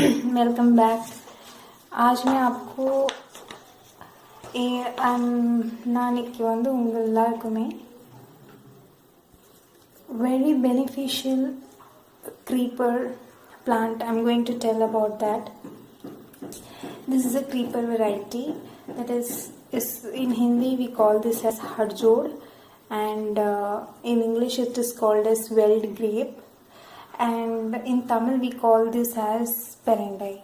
Welcome back. आज मैं आपको நாளைக்கு உங்கள் எல்லாருக்குமே very beneficial creeper plant. I'm going to tell about that. This is a creeper variety that is in Hindi we call this as Hadjod, and in English it is called as Veldt grape, and in Tamil we call this as Pirandai.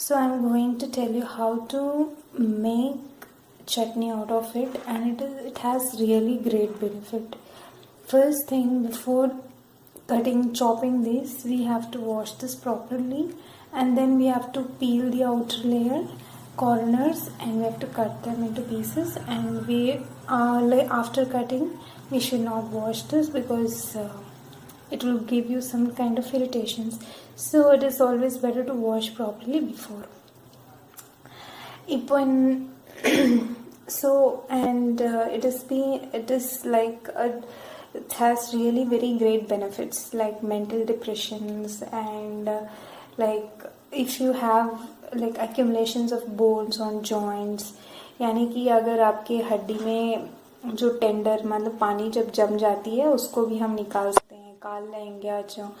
So I'm going to tell you how to make chutney out of it, and it has really great benefit. First thing, before chopping this, we have to wash this properly, and then we have to peel the outer layer, corners, and we have to cut them into pieces. And we after cutting, we should not wash this because it will give you some kind of irritations. So it is always better to wash properly before. It has really very great benefits like mental depressions, and like if you have like accumulations of bones on joints, यानी कि अगर आपके हड्डी में जो tender मतलब पानी जब जम जाती है उसको भी हम निकाल सकते हैं. காலில் எங்கேயாச்சும்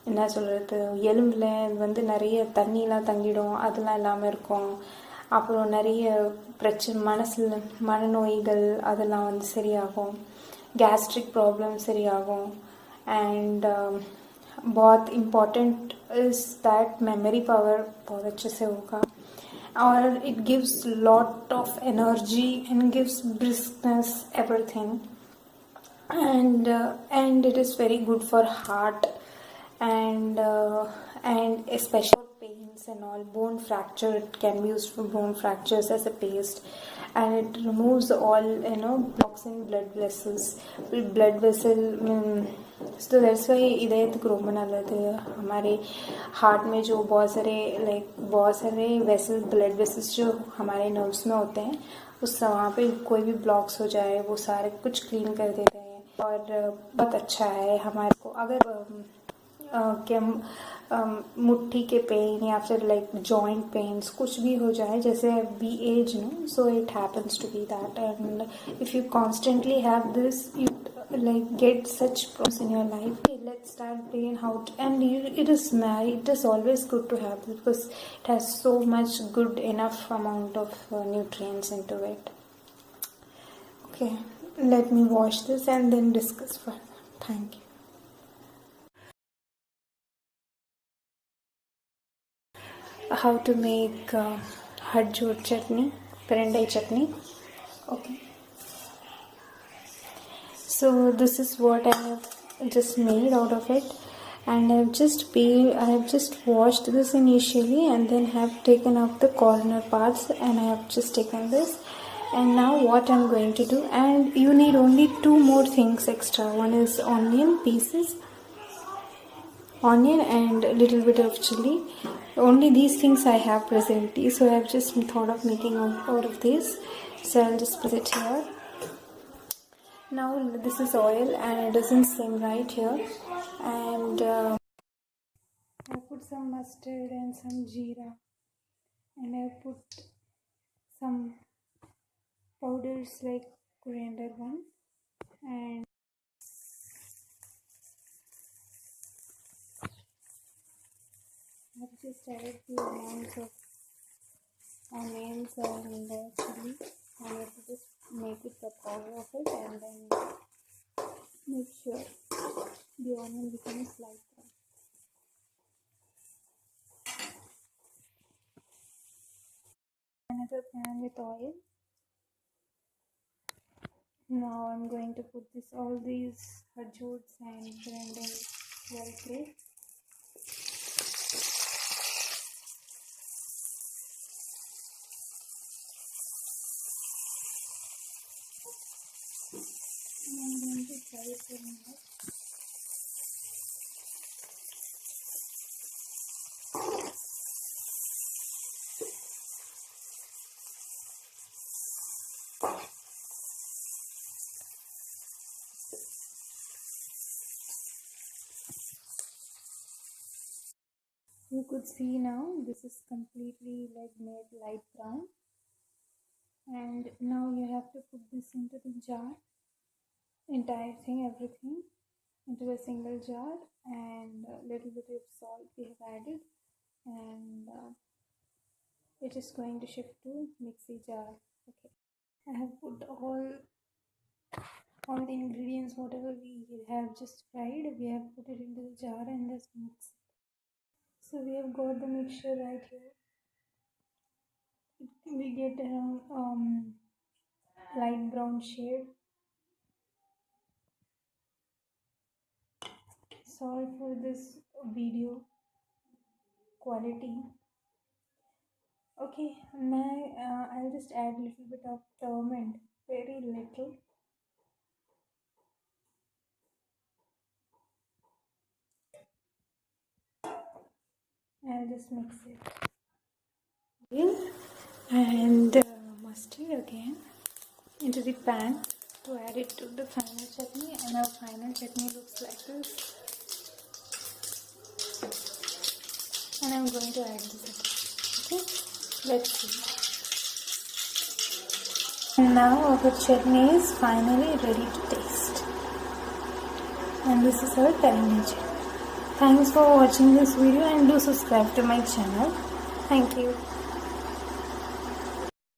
என்ன சொல்கிறது, எலும்பில் நிறைய தண்ணிலாம் தங்கிடும், அதெல்லாம் இல்லாமல் இருக்கும். அப்புறம் நிறைய பிரச்சனை மனநோய்கள் அதெல்லாம் சரியாகும், गैस्ट्रिक प्रॉब्लम சரியாகும். and बहुत important is that memory power बहुत अच्छे से होगा, और it gives lot of energy and gives briskness everything. And it is very good for heart, and especially pains and all, bone fracture. It can be used for bone fractures as a paste, and it removes all blocks in blood vessels. So that's why இதயத்துக்கு ரொம்ப நல்லது. हमारे heart में जो बहुत सारे vessel blood vessels जो हमारे नर्व्स में होते हैं, उस वहाँ पे कोई भी ब्लॉक्स हो जाए वो सारे कुछ क्लीन कर देते हैं. और बहुत अच्छा है हमारे को. अगर मुट्ठी के पेन या फिर लाइक जॉइंट पेन्स कुछ भी हो जाए, जैसे we as so it happens to be that, and if you constantly have this, you like get such problems in your life. Okay, let's start playing how to, and it is always good to have this because it has so much good enough amount of nutrients into it. Okay, let me wash this and then discuss further. Thank you. How to make Hadjod chutney, Pirandai chutney. Okay, so this is what I have just made out of it, and I have just washed this initially, and then have taken up the corner parts, and I have just taken this. And now what I'm going to do, and you need only 2 more things extra. One is onion and a little bit of chili. Only these things I have presently, so I have just thought of making out of this. So I'll just put it here. Now this is oil, and it doesn't seem right here, and I put some mustard and some jeera, and I put some powders like coriander one, and I've just added few amounts of onions and chili, and I have to just make it the powder of it, and then make sure the onion becomes light brown. Another pan with oil. Now I'm going to put all these Hadjods and Pirandai well grape. And I'm going to fry it for a minute. You could see now this is completely like made light brown, and now you have to put this into the jar, entire thing, everything into a single jar, and a little bit of salt we have added, and it is going to shift to mixie jar. Okay, I have put all the ingredients whatever we have just fried, we have put it into the jar and just mix it. So we have got the mixture right here. We get around light brown shade. Sorry for this video quality. Okay, I'll just add a little bit of turmeric, very little. I'll just mix it. And mustard again into the pan to add it to the final chutney, and our final chutney looks like this. And I'm going to add this again. Okay, let's see. And now our chutney is finally ready to taste. And this is our Pirandai chutney. Thanks for watching this video, and do subscribe to my channel. Thank you.